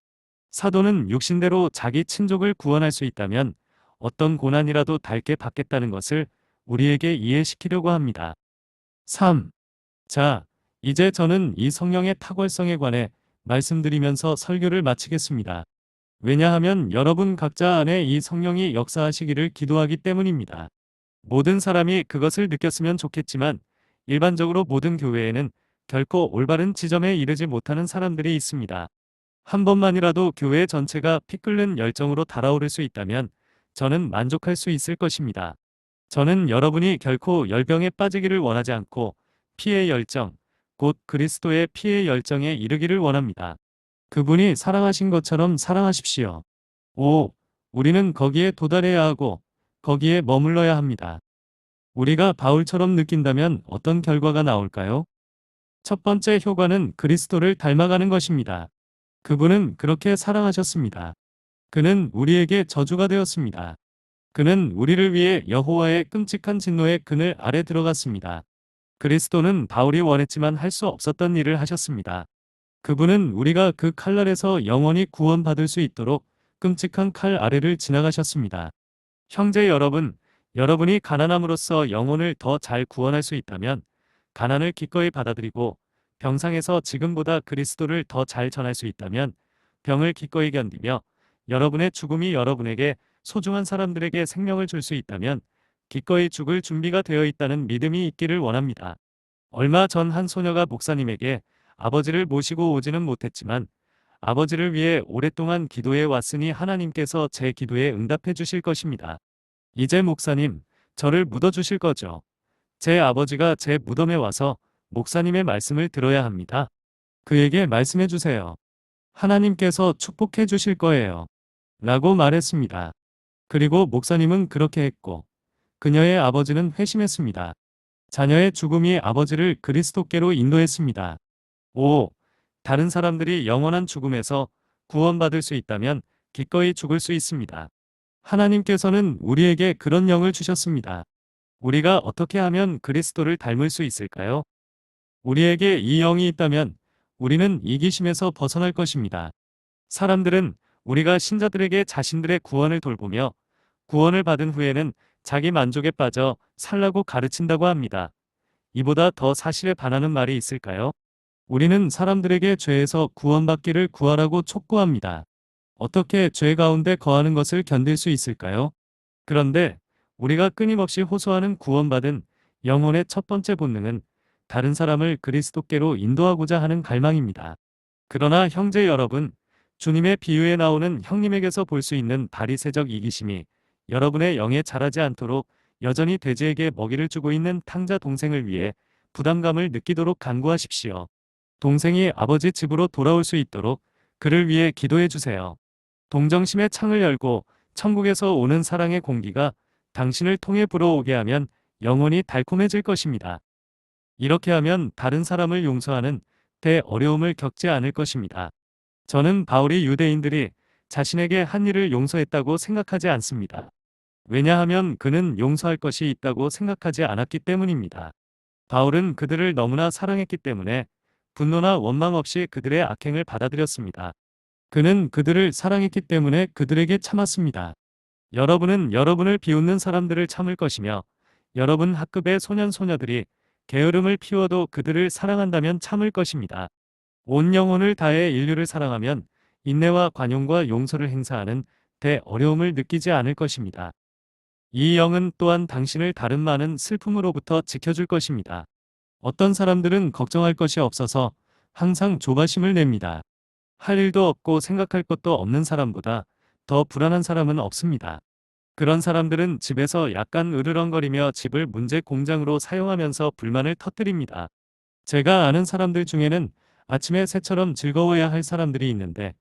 사도는 육신대로 자기 친족을 구원할 수 있다면 어떤 고난이라도 달게 받겠다는 것을 우리에게 이해시키려고 합니다. 3. 자, 이제 저는 이 성령의 탁월성에 관해 말씀드리면서 설교를 마치겠습니다. 왜냐하면 여러분 각자 안에 이 성령이 역사하시기를 기도하기 때문입니다. 모든 사람이 그것을 느꼈으면 좋겠지만 일반적으로 모든 교회에는 결코 올바른 지점에 이르지 못하는 사람들이 있습니다. 한 번만이라도 교회 전체가 피 끓는 열정으로 달아오를 수 있다면 저는 만족할 수 있을 것입니다. 저는 여러분이 결코 열병에 빠지기를 원하지 않고 피의 열정, 곧 그리스도의 피의 열정에 이르기를 원합니다. 그분이 사랑하신 것처럼 사랑하십시오. 5. 우리는 거기에 도달해야 하고 거기에 머물러야 합니다. 우리가 바울처럼 느낀다면 어떤 결과가 나올까요? 첫 번째 효과는 그리스도를 닮아가는 것입니다. 그분은 그렇게 사랑하셨습니다. 그는 우리에게 저주가 되었습니다. 그는 우리를 위해 여호와의 끔찍한 진노의 그늘 아래 들어갔습니다. 그리스도는 바울이 원했지만 할 수 없었던 일을 하셨습니다. 그분은 우리가 그 칼날에서 영원히 구원받을 수 있도록 끔찍한 칼 아래를 지나가셨습니다. 형제 여러분, 여러분이 가난함으로써 영혼을 더 잘 구원할 수 있다면 가난을 기꺼이 받아들이고 병상에서 지금보다 그리스도를 더 잘 전할 수 있다면 병을 기꺼이 견디며 여러분의 죽음이 여러분에게 소중한 사람들에게 생명을 줄 수 있다면 기꺼이 죽을 준비가 되어 있다는 믿음이 있기를 원합니다. 얼마 전 한 소녀가 목사님에게 아버지를 모시고 오지는 못했지만 아버지를 위해 오랫동안 기도해 왔으니 하나님께서 제 기도에 응답해 주실 것입니다. 이제 목사님, 저를 묻어주실 거죠? 제 아버지가 제 무덤에 와서 목사님의 말씀을 들어야 합니다. 그에게 말씀해 주세요. 하나님께서 축복해 주실 거예요. 라고 말했습니다. 그리고 목사님은 그렇게 했고 그녀의 아버지는 회심했습니다. 자녀의 죽음이 아버지를 그리스도께로 인도했습니다. 5. 다른 사람들이 영원한 죽음에서 구원받을 수 있다면 기꺼이 죽을 수 있습니다. 하나님께서는 우리에게 그런 영을 주셨습니다. 우리가 어떻게 하면 그리스도를 닮을 수 있을까요? 우리에게 이 영이 있다면 우리는 이기심에서 벗어날 것입니다. 사람들은 우리가 신자들에게 자신들의 구원을 돌보며 구원을 받은 후에는 자기 만족에 빠져 살라고 가르친다고 합니다. 이보다 더 사실에 반하는 말이 있을까요? 우리는 사람들에게 죄에서 구원받기를 구하라고 촉구합니다. 어떻게 죄 가운데 거하는 것을 견딜 수 있을까요? 그런데 우리가 끊임없이 호소하는 구원받은 영혼의 첫 번째 본능은 다른 사람을 그리스도께로 인도하고자 하는 갈망입니다. 그러나 형제 여러분, 주님의 비유에 나오는 형님에게서 볼 수 있는 바리새적 이기심이 여러분의 영에 자라지 않도록 여전히 돼지에게 먹이를 주고 있는 탕자 동생을 위해 부담감을 느끼도록 간구하십시오. 동생이 아버지 집으로 돌아올 수 있도록 그를 위해 기도해 주세요. 동정심의 창을 열고 천국에서 오는 사랑의 공기가 당신을 통해 불어오게 하면 영혼이 달콤해질 것입니다. 이렇게 하면 다른 사람을 용서하는 대어려움을 겪지 않을 것입니다. 저는 바울이 유대인들이 자신에게 한 일을 용서했다고 생각하지 않습니다. 왜냐하면 그는 용서할 것이 있다고 생각하지 않았기 때문입니다. 바울은 그들을 너무나 사랑했기 때문에 분노나 원망 없이 그들의 악행을 받아들였습니다. 그는 그들을 사랑했기 때문에 그들에게 참았습니다. 여러분은 여러분을 비웃는 사람들을 참을 것이며 여러분 학급의 소년소녀들이 게으름을 피워도 그들을 사랑한다면 참을 것입니다. 온 영혼을 다해 인류를 사랑하면 인내와 관용과 용서를 행사하는 대어려움을 느끼지 않을 것입니다. 이 영은 또한 당신을 다른 많은 슬픔으로부터 지켜줄 것입니다. 어떤 사람들은 걱정할 것이 없어서 항상 조바심을 냅니다. 할 일도 없고 생각할 것도 없는 사람보다 더 불안한 사람은 없습니다. 그런 사람들은 집에서 약간 으르렁거리며 집을 문제 공장으로 사용하면서 불만을 터뜨립니다. 제가 아는 사람들 중에는 아침에 새처럼 즐거워야 할 사람들이 있는데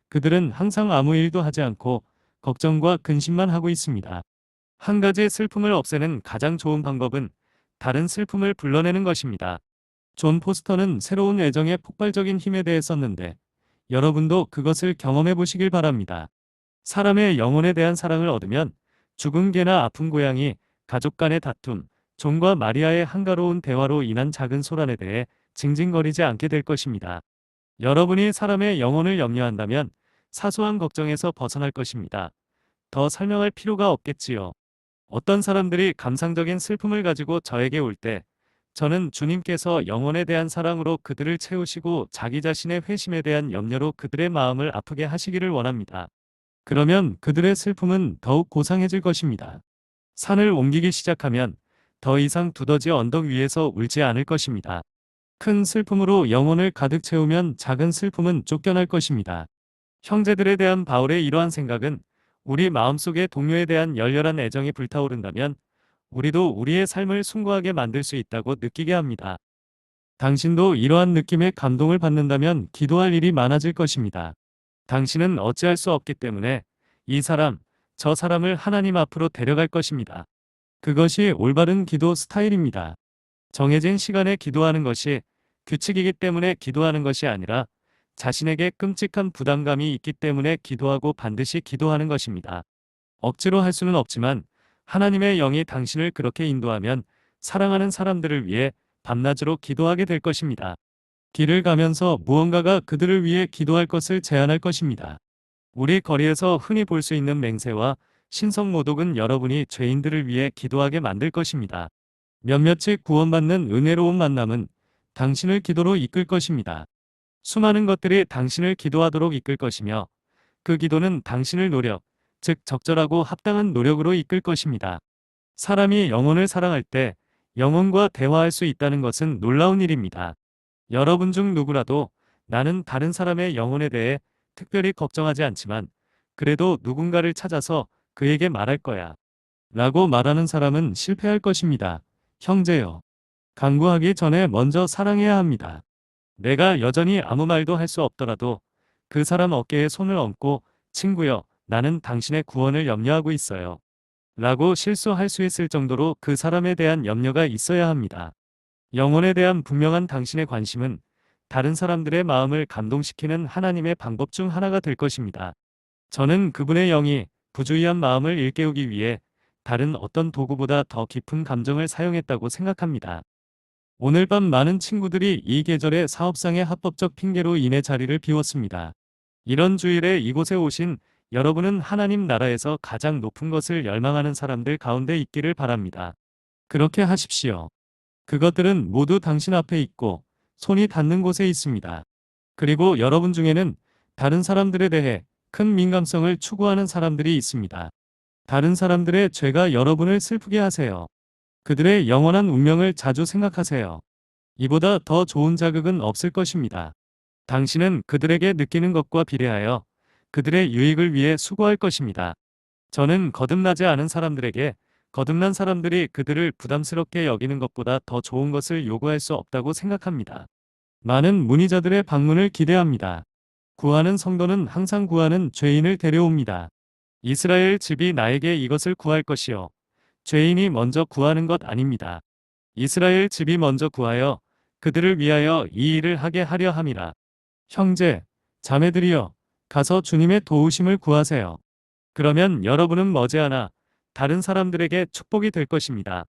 그들은 항상 아무 일도 하지 않고 걱정과 근심만 하고 있습니다. 한 가지 슬픔을 없애는 가장 좋은 방법은 다른 슬픔을 불러내는 것입니다. 존 포스터는 새로운 애정의 폭발적인 힘에 대해 썼는데 여러분도 그것을 경험해 보시길 바랍니다. 사람의 영혼에 대한 사랑을 얻으면 죽은 개나 아픈 고양이, 가족 간의 다툼, 존과 마리아의 한가로운 대화로 인한 작은 소란에 대해 징징거리지 않게 될 것입니다. 여러분이 사람의 영혼을 염려한다면 사소한 걱정에서 벗어날 것입니다. 더 설명할 필요가 없겠지요. 어떤 사람들이 감상적인 슬픔을 가지고 저에게 올 때 저는 주님께서 영혼에 대한 사랑으로 그들을 채우시고 자기 자신의 회심에 대한 염려로 그들의 마음을 아프게 하시기를 원합니다. 그러면 그들의 슬픔은 더욱 고상해질 것입니다. 산을 옮기기 시작하면 더 이상 두더지 언덕 위에서 울지 않을 것입니다. 큰 슬픔으로 영혼을 가득 채우면 작은 슬픔은 쫓겨날 것입니다. 형제들에 대한 바울의 이러한 생각은 우리 마음속에 동료에 대한 열렬한 애정이 불타오른다면 우리도 우리의 삶을 숭고하게 만들 수 있다고 느끼게 합니다. 당신도 이러한 느낌에 감동을 받는다면 기도할 일이 많아질 것입니다. 당신은 어찌할 수 없기 때문에 이 사람, 저 사람을 하나님 앞으로 데려갈 것입니다. 그것이 올바른 기도 스타일입니다. 정해진 시간에 기도하는 것이 규칙이기 때문에 기도하는 것이 아니라 자신에게 끔찍한 부담감이 있기 때문에 기도하고 반드시 기도하는 것입니다. 억지로 할 수는 없지만 하나님의 영이 당신을 그렇게 인도하면 사랑하는 사람들을 위해 밤낮으로 기도하게 될 것입니다. 길을 가면서 무언가가 그들을 위해 기도할 것을 제안할 것입니다. 우리 거리에서 흔히 볼 수 있는 맹세와 신성 모독은 여러분이 죄인들을 위해 기도하게 만들 것입니다. 몇몇이 구원받는 은혜로운 만남은 당신을 기도로 이끌 것입니다. 수많은 것들이 당신을 기도하도록 이끌 것이며 그 기도는 당신을 노력, 즉 적절하고 합당한 노력으로 이끌 것입니다. 사람이 영혼을 사랑할 때 영혼과 대화할 수 있다는 것은 놀라운 일입니다. 여러분 중 누구라도 나는 다른 사람의 영혼에 대해 특별히 걱정하지 않지만 그래도 누군가를 찾아서 그에게 말할 거야 라고 말하는 사람은 실패할 것입니다. 형제여, 간구하기 전에 먼저 사랑해야 합니다. 내가 여전히 아무 말도 할 수 없더라도 그 사람 어깨에 손을 얹고 친구여, 나는 당신의 구원을 염려하고 있어요 라고 실수할 수 있을 정도로 그 사람에 대한 염려가 있어야 합니다. 영혼에 대한 분명한 당신의 관심은 다른 사람들의 마음을 감동시키는 하나님의 방법 중 하나가 될 것입니다. 저는 그분의 영이 부주의한 마음을 일깨우기 위해 다른 어떤 도구보다 더 깊은 감정을 사용했다고 생각합니다. 오늘 밤 많은 친구들이 이 계절의 사업상의 합법적 핑계로 인해 자리를 비웠습니다. 이런 주일에 이곳에 오신 여러분은 하나님 나라에서 가장 높은 것을 열망하는 사람들 가운데 있기를 바랍니다. 그렇게 하십시오. 그것들은 모두 당신 앞에 있고 손이 닿는 곳에 있습니다. 그리고 여러분 중에는 다른 사람들에 대해 큰 민감성을 추구하는 사람들이 있습니다. 다른 사람들의 죄가 여러분을 슬프게 하세요. 그들의 영원한 운명을 자주 생각하세요. 이보다 더 좋은 자극은 없을 것입니다. 당신은 그들에게 느끼는 것과 비례하여 그들의 유익을 위해 수고할 것입니다. 저는 거듭나지 않은 사람들에게 거듭난 사람들이 그들을 부담스럽게 여기는 것보다 더 좋은 것을 요구할 수 없다고 생각합니다. 많은 문의자들의 방문을 기대합니다. 구하는 성도는 항상 구하는 죄인을 데려옵니다. 이스라엘 집이 나에게 이것을 구할 것이요. 죄인이 먼저 구하는 것 아닙니다. 이스라엘 집이 먼저 구하여 그들을 위하여 이 일을 하게 하려 함이라. 형제, 자매들이여, 가서 주님의 도우심을 구하세요. 그러면 여러분은 머지않아 다른 사람들에게 축복이 될 것입니다.